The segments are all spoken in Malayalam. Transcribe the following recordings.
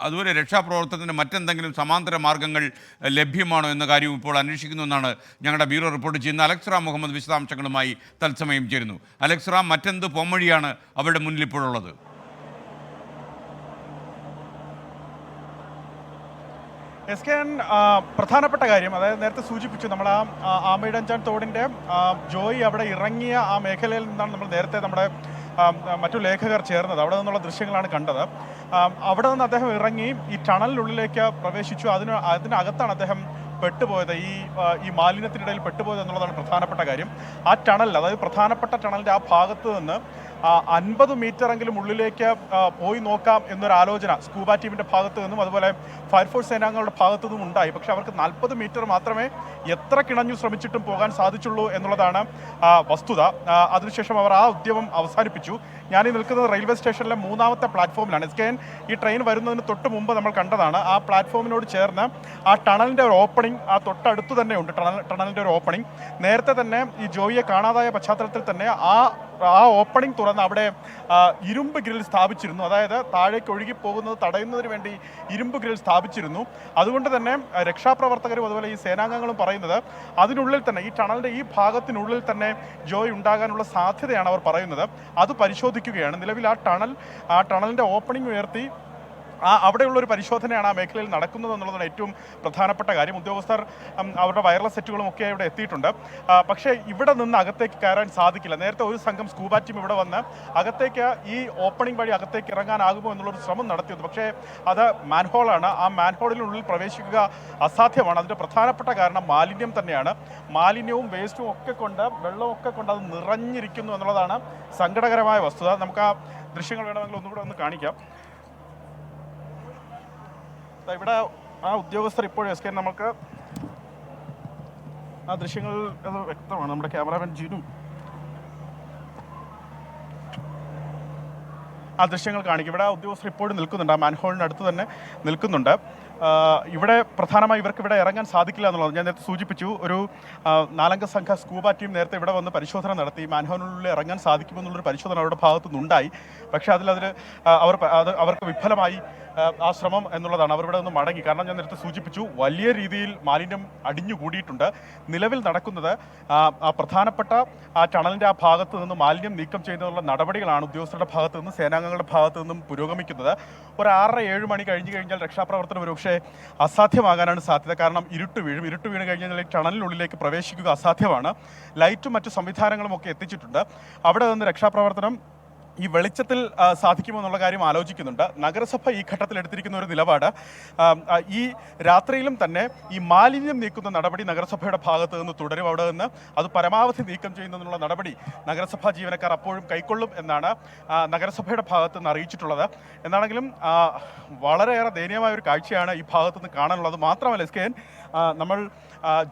അതുപോലെ രക്ഷാപ്രവർത്തനത്തിന് മറ്റെന്തെങ്കിലും സമാന്തര മാർഗ്ഗങ്ങൾ ലഭ്യമാണോ എന്ന കാര്യവും ഇപ്പോൾ അന്വേഷിക്കുന്നു എന്നാണ് ഞങ്ങളുടെ ബ്യൂറോ റിപ്പോർട്ട് ചെയ്യുന്ന അലക്സ് റാം മുഹമ്മദ് വിശദാംശങ്ങളുമായി തത്സമയം ചേരുന്നു. അലക്സ് റാം, മറ്റെന്ത് പോംവഴിയാണ് അവരുടെ മുന്നിൽ ഇപ്പോഴുള്ളത്? SKN പ്രധാനപ്പെട്ട കാര്യം, അതായത് നേരത്തെ സൂചിപ്പിച്ചു, നമ്മൾ ആമയിടഞ്ചാൻ തോടിൻ്റെ ജോയി അവിടെ ഇറങ്ങിയ ആ മേഖലയിൽ നിന്നാണ് നമ്മൾ നേരത്തെ നമ്മുടെ മറ്റു ലേഖകർ ചേർന്നത്. അവിടെ നിന്നുള്ള ദൃശ്യങ്ങളാണ് കണ്ടത്. അവിടെ നിന്ന് അദ്ദേഹം ഇറങ്ങി ഈ ടണലിനുള്ളിലേക്ക് പ്രവേശിച്ചു. അതിനകത്താണ് അദ്ദേഹം പെട്ടുപോയത്, ഈ മാലിന്യത്തിനിടയിൽ പെട്ടുപോയത് എന്നുള്ളതാണ് പ്രധാനപ്പെട്ട കാര്യം. ആ ടണൽ, അതായത് പ്രധാനപ്പെട്ട ടണലിൻ്റെ ആ ഭാഗത്ത് നിന്ന് 50 മീറ്ററെങ്കിലും ഉള്ളിലേക്ക് പോയി നോക്കാം എന്നൊരു ആലോചന സ്കൂബ ടീമിൻ്റെ ഭാഗത്തു നിന്നും അതുപോലെ ഫയർഫോഴ്സ് സേനാംഗങ്ങളുടെ ഭാഗത്തു നിന്നും ഉണ്ടായി. പക്ഷേ അവർക്ക് 40 മീറ്റർ മാത്രമേ എത്ര കിണഞ്ഞു ശ്രമിച്ചിട്ടും പോകാൻ സാധിച്ചുള്ളൂ എന്നുള്ളതാണ് വസ്തുത. അതിനുശേഷം അവർ ആ ഉദ്യമം അവസാനിപ്പിച്ചു. ഞാനീ നിൽക്കുന്നത് റെയിൽവേ സ്റ്റേഷനിലെ 3ാമത്തെ പ്ലാറ്റ്ഫോമിലാണ്. SKN ഈ ട്രെയിൻ വരുന്നതിന് തൊട്ട് മുമ്പ് നമ്മൾ കണ്ടതാണ്. ആ പ്ലാറ്റ്ഫോമിനോട് ചേർന്ന് ആ ടണലിൻ്റെ ഒരു ഓപ്പണിംഗ് ആ തൊട്ടടുത്ത് തന്നെ ഉണ്ട്. ടണലിൻ്റെ ഒരു ഓപ്പണിംഗ് നേരത്തെ തന്നെ ഈ ജോയിയെ കാണാതായ പശ്ചാത്തലത്തിൽ തന്നെ ആ ഓപ്പണിംഗ് തുറന്ന് അവിടെ ഇരുമ്പ് ഗ്രിൽ സ്ഥാപിച്ചിരുന്നു. അതായത് താഴേക്ക് ഒഴുകി പോകുന്നത് തടയുന്നതിന് വേണ്ടി ഇരുമ്പ് ഗ്രിൽ സ്ഥാപിച്ചിരുന്നു. അതുകൊണ്ട് തന്നെ രക്ഷാപ്രവർത്തകരും അതുപോലെ ഈ സേനാംഗങ്ങളും പറയുന്നത് അതിനുള്ളിൽ തന്നെ, ഈ ടണലിൻ്റെ ഈ ഭാഗത്തിനുള്ളിൽ തന്നെ ജോയ് ഉണ്ടാകാനുള്ള സാധ്യതയാണ് അവർ പറയുന്നത്. അത് പരിശോധിക്കുകയാണ്. നിലവിൽ ആ ടണലിൻ്റെ ഓപ്പണിംഗ് ഉയർത്തി അവിടെയുള്ളൊരു പരിശോധനയാണ് ആ മേഖലയിൽ നടക്കുന്നത് എന്നുള്ളതാണ് ഏറ്റവും പ്രധാനപ്പെട്ട കാര്യം. ഉദ്യോഗസ്ഥർ അവരുടെ വയർലെസ് സെറ്റുകളും ഒക്കെ ഇവിടെ എത്തിയിട്ടുണ്ട്. പക്ഷേ ഇവിടെ നിന്ന് അകത്തേക്ക് കയറാൻ സാധിക്കില്ല. നേരത്തെ ഒരു സംഘം സ്കൂബ ടീം ഇവിടെ വന്ന് അകത്തേക്ക് ഈ ഓപ്പണിംഗ് വഴി അകത്തേക്ക് ഇറങ്ങാനാകുമോ എന്നുള്ളൊരു ശ്രമം നടത്തിയത്. പക്ഷേ അത് മാൻഹോളാണ്. ആ മാൻഹോളിനുള്ളിൽ പ്രവേശിക്കുക അസാധ്യമാണ്. അതിൻ്റെ പ്രധാനപ്പെട്ട കാരണം മാലിന്യം തന്നെയാണ്. മാലിന്യവും വേസ്റ്റും ഒക്കെ കൊണ്ട്, വെള്ളമൊക്കെ കൊണ്ട് അത് നിറഞ്ഞിരിക്കുന്നു എന്നുള്ളതാണ് സങ്കടകരമായ വസ്തുത. നമുക്ക് ആ ദൃശ്യങ്ങൾ വേണമെങ്കിൽ ഒന്നുകൂടെ ഒന്ന് കാണിക്കാം. ഇവിടെ ആ ഉദ്യോഗസ്ഥർ ഇപ്പോഴും SKN നമുക്ക് ആ ദൃശ്യങ്ങൾ അത് വ്യക്തമാണ്. നമ്മുടെ ക്യാമറാമാൻ ജിനു ആ ദൃശ്യങ്ങൾ കാണിക്കും. ഇവിടെ ആ ഉദ്യോഗസ്ഥർ ഇപ്പോഴും നിൽക്കുന്നുണ്ട്. ആ മാൻഹോളിനടുത്ത് തന്നെ നിൽക്കുന്നുണ്ട്. ഇവിടെ പ്രധാനമായി ഇവർക്ക് ഇവിടെ ഇറങ്ങാൻ സാധിക്കില്ല എന്നുള്ളത് ഞാൻ നേരത്തെ സൂചിപ്പിച്ചു. ഒരു 4 സംഘ സ്കൂബ ടീം നേരത്തെ ഇവിടെ വന്ന് പരിശോധന നടത്തി. മാൻഹോളിനുള്ളിൽ ഇറങ്ങാൻ സാധിക്കുമെന്നുള്ളൊരു പരിശോധന അവരുടെ ഭാഗത്തുനിന്നുണ്ടായി. പക്ഷേ അവർക്ക് വിഫലമായി ആ ശ്രമം എന്നുള്ളതാണ്. അവർ ഇവിടെ നിന്ന് മടങ്ങി. കാരണം ഞാൻ നേരത്തെ സൂചിപ്പിച്ചു, വലിയ രീതിയിൽ മാലിന്യം അടിഞ്ഞുകൂടിയിട്ടുണ്ട്. നിലവിൽ നടക്കുന്നത് പ്രധാനപ്പെട്ട ആ ടണലിൻ്റെ ആ ഭാഗത്ത് നിന്ന് മാലിന്യം നീക്കം ചെയ്യുന്നതിനുള്ള നടപടികളാണ് ഉദ്യോഗസ്ഥരുടെ ഭാഗത്തു നിന്നും സേനാംഗങ്ങളുടെ ഭാഗത്തു നിന്നും പുരോഗമിക്കുന്നത്. ഒരു 6-7 മണി കഴിഞ്ഞ് കഴിഞ്ഞാൽ രക്ഷാപ്രവർത്തനം ഒരുപക്ഷെ അസാധ്യമാകാനാണ് സാധ്യത. കാരണം ഇരുട്ട് വീണ് കഴിഞ്ഞാൽ ടണലിനുള്ളിലേക്ക് പ്രവേശിക്കുക അസാധ്യമാണ്. ലൈറ്റും മറ്റു സംവിധാനങ്ങളും ഒക്കെ എത്തിച്ചിട്ടുണ്ട്. അവിടെ നിന്ന് രക്ഷാപ്രവർത്തനം ഈ വെളിച്ചത്തിൽ സാധിക്കുമോ എന്നുള്ള കാര്യം ആലോചിക്കുന്നുണ്ട്. നഗരസഭ ഈ ഘട്ടത്തിൽ എടുത്തിരിക്കുന്ന ഒരു നിലപാട്, ഈ രാത്രിയിലും തന്നെ ഈ മാലിന്യം നീക്കുന്ന നടപടി നഗരസഭയുടെ ഭാഗത്ത് നിന്ന് തുടരും. അവിടെ നിന്ന് അത് പരമാവധി നീക്കം ചെയ്യുന്നതിനുള്ള നടപടി നഗരസഭാ ജീവനക്കാർ അപ്പോഴും കൈക്കൊള്ളും എന്നാണ് നഗരസഭയുടെ ഭാഗത്ത് നിന്ന് അറിയിച്ചിട്ടുള്ളത്. എന്നാണെങ്കിലും വളരെയേറെ ദയനീയമായ ഒരു കാഴ്ചയാണ് ഈ ഭാഗത്തുനിന്ന് കാണാനുള്ളത്. മാത്രമല്ല SKN, നമ്മൾ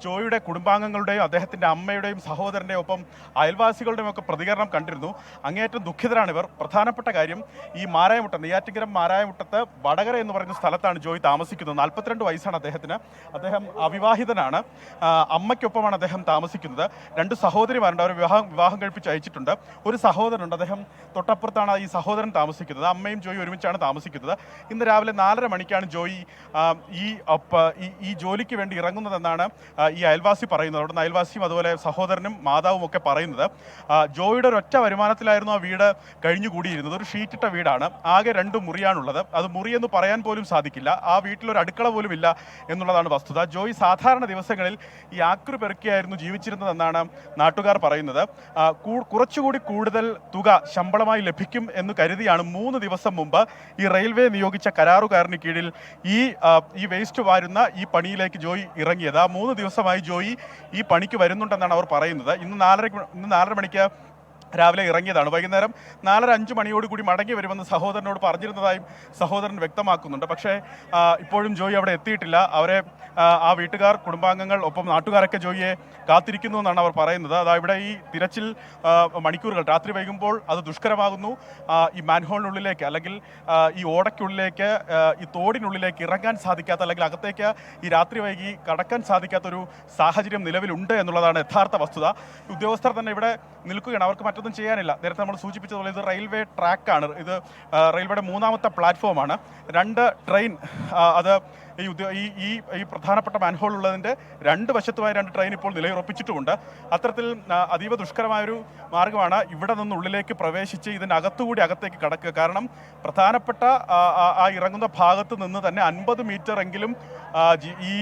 ജോയിയുടെ കുടുംബാംഗങ്ങളുടെയും അദ്ദേഹത്തിൻ്റെ അമ്മയുടെയും സഹോദരൻ്റെയും ഒപ്പം അയൽവാസികളുടെയും ഒക്കെ പ്രതികരണം കണ്ടിരുന്നു. അങ്ങേയറ്റം ദുഃഖിതരാണ് ഇവർ. പ്രധാനപ്പെട്ട കാര്യം, ഈ മാരായമുട്ടം, നെയ്യാറ്റിൻകര മാരായമുട്ടത്ത് വടകര എന്ന് പറയുന്ന സ്ഥലത്താണ് ജോയ് താമസിക്കുന്നത്. 42 വയസ്സാണ് അദ്ദേഹത്തിന്. അദ്ദേഹം അവിവാഹിതനാണ്. അമ്മയ്ക്കൊപ്പമാണ് അദ്ദേഹം താമസിക്കുന്നത്. 2 സഹോദരിമാരുണ്ട്. അവർ വിവാഹം കഴിപ്പിച്ച് അയച്ചിട്ടുണ്ട്. ഒരു സഹോദരനുണ്ട്. അദ്ദേഹം തൊട്ടപ്പുറത്താണ് ഈ സഹോദരൻ താമസിക്കുന്നത്. അമ്മയും ജോയി ഒരുമിച്ചാണ് താമസിക്കുന്നത്. ഇന്ന് രാവിലെ 4:30 മണിക്കാണ് ജോയി ഈ ജോലിക്ക് വേണ്ടി ഇറങ്ങുന്നതെന്നാണ് ഈ അയൽവാസി പറയുന്നത്. അവിടുന്ന് അയൽവാസിയും അതുപോലെ സഹോദരനും മാതാവും ഒക്കെ പറയുന്നത്. ജോയിയുടെ ഒരൊറ്റ വരുമാനത്തിലായിരുന്നു ആ വീട് കഴിഞ്ഞുകൂടിയിരുന്നത്. ഒരു ഷീറ്റിട്ട വീടാണ്. ആകെ 2 മുറിയാണുള്ളത്. അത് മുറിയെന്ന് പറയാൻ പോലും സാധിക്കില്ല. ആ വീട്ടിലൊരു അടുക്കള പോലും ഇല്ല എന്നുള്ളതാണ് വസ്തുത. ജോയി സാധാരണ ദിവസങ്ങളിൽ ഈ ആക്രി പെറുക്കിയായിരുന്നു ജീവിച്ചിരുന്നതെന്നാണ് നാട്ടുകാർ പറയുന്നത്. കുറച്ചുകൂടി കൂടുതൽ തുക ശമ്പളമായി ലഭിക്കും എന്ന് കരുതിയാണ് 3 ദിവസം മുമ്പ് ഈ റെയിൽവേ നിയോഗിച്ച കരാറുകാരന് കീഴിൽ ഈ വേസ്റ്റ് വാരുന്ന ഈ പണിയിലേക്ക് ജോയി ഇറങ്ങിയത്. ആ 3 ദിവസമായി ജോയി ഈ പണിക്ക് വരുന്നുണ്ടെന്നാണ് അവർ പറയുന്നത്. ഇന്ന് 4:30 മണിക്ക് രാവിലെ ഇറങ്ങിയതാണ്. വൈകുന്നേരം 4:05 മണിയോടുകൂടി മടങ്ങി വരുമെന്ന് സഹോദരനോട് പറഞ്ഞിരുന്നതായും സഹോദരൻ വ്യക്തമാക്കുന്നുണ്ട്. പക്ഷേ ഇപ്പോഴും ജോയി അവിടെ എത്തിയിട്ടില്ല. അവരെ ആ വീട്ടുകാർ, കുടുംബാംഗങ്ങൾ, ഒപ്പം നാട്ടുകാരൊക്കെ ജോയിയെ കാത്തിരിക്കുന്നു എന്നാണ് അവർ പറയുന്നത്. ഇവിടെ ഈ തിരച്ചിൽ മണിക്കൂറുകൾ, രാത്രി വൈകുമ്പോൾ അത് ദുഷ്കരമാകുന്നു. ഈ മാൻഹോളിനുള്ളിലേക്ക് അല്ലെങ്കിൽ ഈ ഓടയ്ക്കുള്ളിലേക്ക്, ഈ തോടിനുള്ളിലേക്ക് ഇറങ്ങാൻ സാധിക്കാത്ത, അല്ലെങ്കിൽ അകത്തേക്ക് ഈ രാത്രി വൈകി കടക്കാൻ സാധിക്കാത്തൊരു സാഹചര്യം നിലവിലുണ്ട് എന്നുള്ളതാണ് യഥാർത്ഥ വസ്തുത. ഉദ്യോഗസ്ഥർ തന്നെ ഇവിടെ നിൽക്കുകയാണ്. അവർക്ക് മറ്റൊന്നും ചെയ്യാനില്ല. നേരത്തെ നമ്മൾ സൂചിപ്പിച്ചതുപോലെ ഇത് റെയിൽവേ ട്രാക്കാണ്, ഇത് റെയിൽവേയുടെ 3ാമത്തെ പ്ലാറ്റ്ഫോമാണ്. 2 ട്രെയിൻ അത് ഈ പ്രധാനപ്പെട്ട മാൻഹോൾ ഉള്ളതിൻ്റെ 2 വശത്തുമായി 2 ട്രെയിൻ ഇപ്പോൾ നിലയുറപ്പിച്ചിട്ടുമുണ്ട്. അത്തരത്തിൽ അതീവ ദുഷ്കരമായൊരു മാർഗ്ഗമാണ് ഇവിടെ നിന്ന് ഉള്ളിലേക്ക് പ്രവേശിച്ച് ഇതിനകത്തുകൂടി അകത്തേക്ക് കടക്കുക. കാരണം പ്രധാനപ്പെട്ട ആ ഇറങ്ങുന്ന ഭാഗത്ത് നിന്ന് തന്നെ 50 മീറ്റർ എങ്കിലും ഈ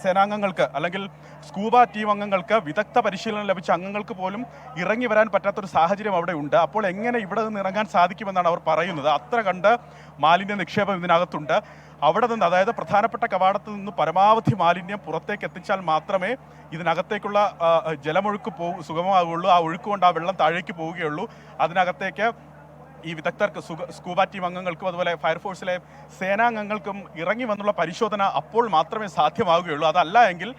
സേനാംഗങ്ങൾക്ക് അല്ലെങ്കിൽ സ്കൂബ ടീം അംഗങ്ങൾക്ക്, വിദഗ്ധ പരിശീലനം ലഭിച്ച അംഗങ്ങൾക്ക് പോലും ഇറങ്ങി വരാൻ പറ്റാത്തൊരു സാഹചര്യം അവിടെ ഉണ്ട്. അപ്പോൾ എങ്ങനെ ഇവിടെ നിന്ന് ഇറങ്ങാൻ സാധിക്കുമെന്നാണ് അവർ പറയുന്നത്. അത്ര കണ്ട് മാലിന്യ നിക്ഷേപം ഇതിനകത്തുണ്ട്. അവിടെ നിന്ന്, അതായത് പ്രധാനപ്പെട്ട കവാടത്ത് നിന്ന് പരമാവധി മാലിന്യം പുറത്തേക്ക് എത്തിച്ചാൽ മാത്രമേ ഇതിനകത്തേക്കുള്ള ജലമൊഴുക്ക് സുഗമമാകുകയുള്ളൂ. ആ ഒഴുക്കുകൊണ്ട് ആ വെള്ളം താഴേക്ക് പോവുകയുള്ളൂ. അതിനകത്തേക്ക് ഈ വിദഗ്ധർക്ക്, സ്കൂബ ടീം അംഗങ്ങൾക്കും അതുപോലെ ഫയർഫോഴ്സിലെ സേനാംഗങ്ങൾക്കും ഇറങ്ങി വന്നുള്ള പരിശോധന അപ്പോൾ മാത്രമേ സാധ്യമാവുകയുള്ളൂ. അതല്ല എങ്കിൽ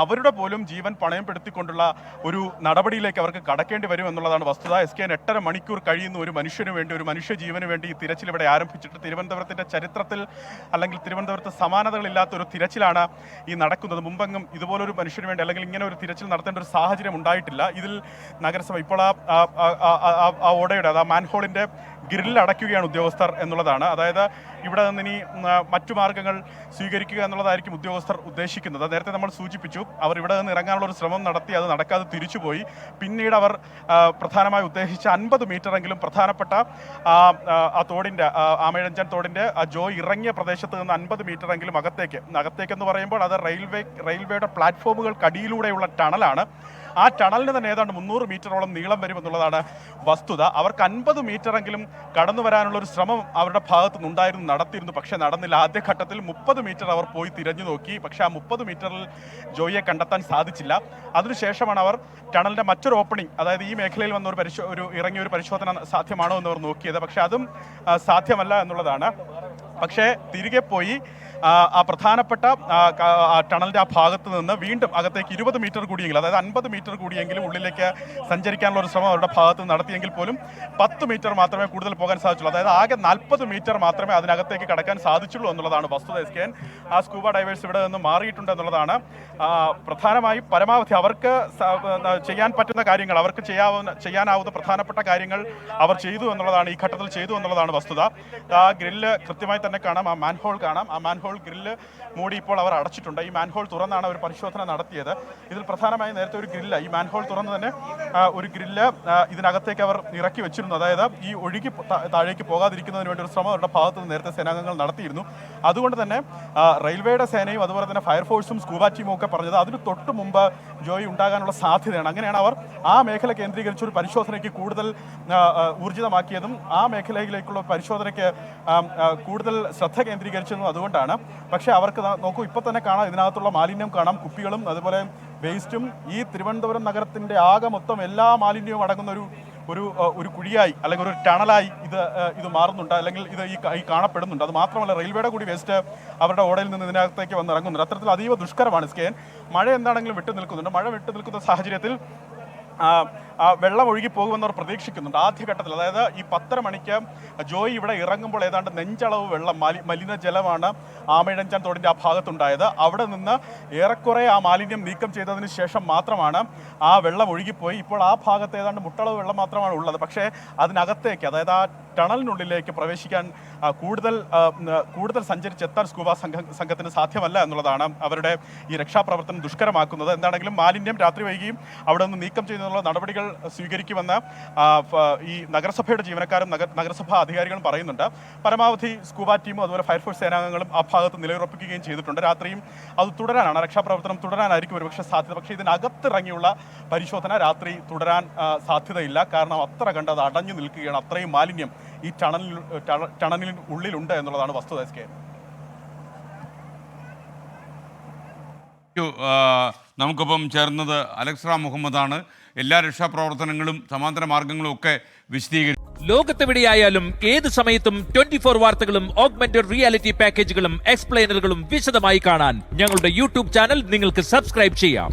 അവരുടെ പോലും ജീവൻ പണയപ്പെടുത്തിക്കൊണ്ടുള്ള ഒരു നടപടിയിലേക്ക് അവർക്ക് കടക്കേണ്ടി വരും എന്നുള്ളതാണ് വസ്തുത. SKN 8.5 മണിക്കൂർ കഴിയുന്ന ഒരു മനുഷ്യന് വേണ്ടി, ഒരു മനുഷ്യ ജീവന് വേണ്ടി ഈ തിരച്ചിൽ ഇവിടെ ആരംഭിച്ചിട്ട് തിരുവനന്തപുരത്തിൻ്റെ ചരിത്രത്തിൽ അല്ലെങ്കിൽ തിരുവനന്തപുരത്ത് സമാനതകളില്ലാത്ത ഒരു തിരച്ചിലാണ് ഈ നടക്കുന്നത്. മുമ്പെങ്ങും ഇതുപോലൊരു മനുഷ്യന് വേണ്ടി അല്ലെങ്കിൽ ഇങ്ങനെ ഒരു തിരച്ചിൽ നടത്തേണ്ട ഒരു സാഹചര്യം ഉണ്ടായിട്ടില്ല. ഇതിൽ നഗരസഭ ഇപ്പോൾ ആ ഓടയുടെ, ആ മാൻഹോളിൻ്റെ ഗ്രില്ല് അടയ്ക്കുകയാണ് ഉദ്യോഗസ്ഥർ എന്നുള്ളതാണ്. അതായത് ഇവിടെ നിന്ന് ഇനി മറ്റു മാർഗ്ഗങ്ങൾ സ്വീകരിക്കുക എന്നുള്ളതായിരിക്കും ഉദ്യോഗസ്ഥർ ഉദ്ദേശിക്കുന്നത്. നേരത്തെ നമ്മൾ സൂചിപ്പിച്ചു, അവർ ഇവിടെ നിന്ന് ഇറങ്ങാനുള്ള ഒരു ശ്രമം നടത്തി, അത് നടക്കാതെ തിരിച്ചുപോയി. പിന്നീട് അവർ പ്രധാനമായി ഉദ്ദേശിച്ച 50 മീറ്ററെങ്കിലും പ്രധാനപ്പെട്ട ആ തോടിൻ്റെ, ആമേഴഞ്ചാൻ തോടിൻ്റെ ആ ജോയ് ഇറങ്ങിയ പ്രദേശത്ത് നിന്ന് 50 മീറ്ററെങ്കിലും അകത്തേക്കെന്ന് പറയുമ്പോൾ അത് റെയിൽവേയുടെ പ്ലാറ്റ്ഫോമുകൾക്കടിയിലൂടെയുള്ള ടണലാണ്. ആ ടണലിന് തന്നെ ഏതാണ്ട് 300 മീറ്ററോളം നീളം വരുമെന്നുള്ളതാണ് വസ്തുത. അവർക്ക് 50 മീറ്ററെങ്കിലും കടന്നു വരാനുള്ള ഒരു ശ്രമം അവരുടെ ഭാഗത്തു നിന്നുണ്ടായിരുന്നു, നടത്തിയിരുന്നു. പക്ഷേ നടന്നില്ല. ആദ്യഘട്ടത്തിൽ 30 മീറ്റർ അവർ പോയി തിരഞ്ഞു നോക്കി. പക്ഷേ ആ 30 മീറ്ററിൽ ജോയിയെ കണ്ടെത്താൻ സാധിച്ചില്ല. അതിനുശേഷമാണ് അവർ ടണലിൻ്റെ മറ്റൊരു ഓപ്പണിംഗ്, അതായത് ഈ മേഖലയിൽ വന്ന ഇറങ്ങിയ ഒരു പരിശോധന സാധ്യമാണോ എന്നവർ നോക്കിയത്. പക്ഷേ അതും സാധ്യമല്ല എന്നുള്ളതാണ്. പക്ഷേ തിരികെ പോയി ആ പ്രധാനപ്പെട്ട ടണലിൻ്റെ ആ ഭാഗത്ത് നിന്ന് വീണ്ടും അകത്തേക്ക് 20 മീറ്റർ കൂടിയെങ്കിലും, അതായത് 50 മീറ്റർ കൂടിയെങ്കിലും ഉള്ളിലേക്ക് സഞ്ചരിക്കാനുള്ള ഒരു ശ്രമം അവരുടെ ഭാഗത്ത് നടത്തിയെങ്കിൽ പോലും 10 മീറ്റർ മാത്രമേ കൂടുതൽ പോകാൻ സാധിച്ചുള്ളൂ. അതായത് ആകെ 40 മീറ്റർ മാത്രമേ അതിനകത്തേക്ക് കടക്കാൻ സാധിച്ചുള്ളൂ എന്നുള്ളതാണ് വസ്തുത. SKN ആ സ്കൂബ ഡൈവേഴ്സ് ഇവിടെ നിന്ന് മാറിയിട്ടുണ്ട് എന്നുള്ളതാണ്. പ്രധാനമായും പരമാവധി അവർക്ക് ചെയ്യാൻ പറ്റുന്ന കാര്യങ്ങൾ, അവർക്ക് ചെയ്യാനാവുന്ന പ്രധാനപ്പെട്ട കാര്യങ്ങൾ അവർ ചെയ്തു എന്നുള്ളതാണ്, ഈ ഘട്ടത്തിൽ ചെയ്തു എന്നുള്ളതാണ് വസ്തുത. ആ ഗ്രില്ല് കൃത്യമായി തന്നെ കാണാം, ആ മാൻഹോൾ കാണാം. ആ മാൻഹോൾ ഗ്രില്ല് മൂടി ഇപ്പോൾ അവർ അടച്ചിട്ടുണ്ട്. ഈ മാൻഹോൾ തുറന്നാണ് അവർ പരിശോധന നടത്തിയത്. ഇതിൽ പ്രധാനമായും നേരത്തെ ഒരു ഗ്രില്ല്, ഈ മാൻഹോൾ തുറന്ന് തന്നെ ഒരു ഗ്രില്ല് ഇതിനകത്തേക്ക് അവർ ഇറക്കി വെച്ചിരുന്നു. അതായത് ഈ ഒഴുകി താഴേക്ക് പോകാതിരിക്കുന്നതിന് വേണ്ടി ഒരു ശ്രമം അവരുടെ ഭാഗത്ത് നിന്ന് നേരത്തെ സേനാംഗങ്ങൾ നടത്തിയിരുന്നു. അതുകൊണ്ട് തന്നെ റെയിൽവേയുടെ സേനയും അതുപോലെ തന്നെ ഫയർഫോഴ്സും സ്കൂബ ടീമും ഒക്കെ പറഞ്ഞത് അതിന് തൊട്ട് മുമ്പ് ജോയി ഉണ്ടാകാനുള്ള സാധ്യതയാണ്. അങ്ങനെയാണ് അവർ ആ മേഖല കേന്ദ്രീകരിച്ച് ഒരു പരിശോധനയ്ക്ക് കൂടുതൽ ഊർജിതമാക്കിയതും ആ മേഖലയിലേക്കുള്ള പരിശോധനയ്ക്ക് കൂടുതൽ ശ്രദ്ധ കേന്ദ്രീകരിച്ചതും അതുകൊണ്ടാണ്. പക്ഷേ അവർക്ക് നോക്കൂ, ഇപ്പോൾ തന്നെ കാണാം, ഇതിനകത്തുള്ള മാലിന്യം കാണാം, കുപ്പികളും അതുപോലെ വേസ്റ്റും. ഈ തിരുവനന്തപുരം നഗരത്തിൻ്റെ ആകെ മൊത്തം എല്ലാ മാലിന്യവും അടങ്ങുന്ന ഒരു കുഴിയായി അല്ലെങ്കിൽ ഒരു ടണലായി ഇത് മാറുന്നുണ്ട്, അല്ലെങ്കിൽ ഇത് ഈ കാണപ്പെടുന്നുണ്ട്. അത് മാത്രമല്ല, റെയിൽവേയുടെ കൂടി വേസ്റ്റ് അവരുടെ ഓടയിൽ നിന്ന് ഇതിനകത്തേക്ക് വന്നിറങ്ങുന്നുണ്ട്. അത്തരത്തിൽ അതീവ ദുഷ്കരമാണ് SKN. മഴ എന്താണെങ്കിലും വിട്ടു നിൽക്കുന്നുണ്ട്. മഴ വിട്ടു നിൽക്കുന്ന സാഹചര്യത്തിൽ വെള്ളം ഒഴുകി പോകുമെന്നവർ പ്രതീക്ഷിക്കുന്നുണ്ട്. ആദ്യഘട്ടത്തിൽ, അതായത് ഈ 10:30 മണിക്ക് ജോയി ഇവിടെ ഇറങ്ങുമ്പോൾ ഏതാണ്ട് നെഞ്ചളവ് വെള്ളം, മലിനജലമാണ് ആമയിഴഞ്ചാൻ തോടിൻ്റെ ആ ഭാഗത്തുണ്ടായത്. അവിടെ നിന്ന് ഏറെക്കുറെ ആ മാലിന്യം നീക്കം ചെയ്തതിന് ശേഷം മാത്രമാണ് ആ വെള്ളം ഒഴുകിപ്പോയി. ഇപ്പോൾ ആ ഭാഗത്ത് ഏതാണ്ട് മുട്ടളവ് വെള്ളം മാത്രമാണ് ഉള്ളത്. പക്ഷേ അതിനകത്തേക്ക്, അതായത് ആ ടണലിനുള്ളിലേക്ക് പ്രവേശിക്കാൻ കൂടുതൽ സഞ്ചരിച്ചെത്താൻ സ്കൂബ സംഘത്തിന് സാധ്യമല്ല എന്നുള്ളതാണ് അവരുടെ ഈ രക്ഷാപ്രവർത്തനം ദുഷ്കരമാക്കുന്നത്. എന്താണെങ്കിലും മാലിന്യം രാത്രി വൈകിയും അവിടെ നിന്ന് നീക്കം ചെയ്യുന്നതിനുള്ള നടപടികൾ സ്വീകരിക്കുമെന്ന് ഈ നഗരസഭയുടെ ജീവനക്കാരും നഗരസഭാ അധികാരികളും പറയുന്നുണ്ട്. പരമാവധി സ്കൂബ ടീമും അതുപോലെ ഫയർഫോഴ്സ് സേനാംഗങ്ങളും ആ ഭാഗത്ത് നിലയുറപ്പിക്കുകയും ചെയ്തിട്ടുണ്ട്. രാത്രിയും അത് തുടരാനാണ്, രക്ഷാപ്രവർത്തനം തുടരാനായിരിക്കും ഒരുപക്ഷെ സാധ്യത. പക്ഷേ ഇതിനകത്തിറങ്ങിയുള്ള പരിശോധന രാത്രി തുടരാൻ സാധ്യതയില്ല. കാരണം അത്ര കണ്ട് അത് അടഞ്ഞു നിൽക്കുകയാണ്. അത്രയും മാലിന്യം ഈ ടണലിന് ഉള്ളിലുണ്ട് എന്നുള്ളതാണ് വസ്തുത. നമുക്കൊപ്പം ചേർന്നത് അലക്സ് റാം മുഹമ്മദാണ്. എല്ലാ രക്ഷാപ്രവർത്തനങ്ങളും സമാന്തര മാർഗങ്ങളും ഒക്കെ വിശദീകരിച്ചു. ലോകത്തെവിടെയായാലും ഏത് സമയത്തും 24 വാർത്തകളും ഓഗ്മെന്റഡ് റിയാലിറ്റി പാക്കേജുകളും എക്സ്പ്ലെയിനറുകളും വിശദമായി കാണാൻ ഞങ്ങളുടെ യൂട്യൂബ് ചാനൽ നിങ്ങൾക്ക് സബ്സ്ക്രൈബ് ചെയ്യാം.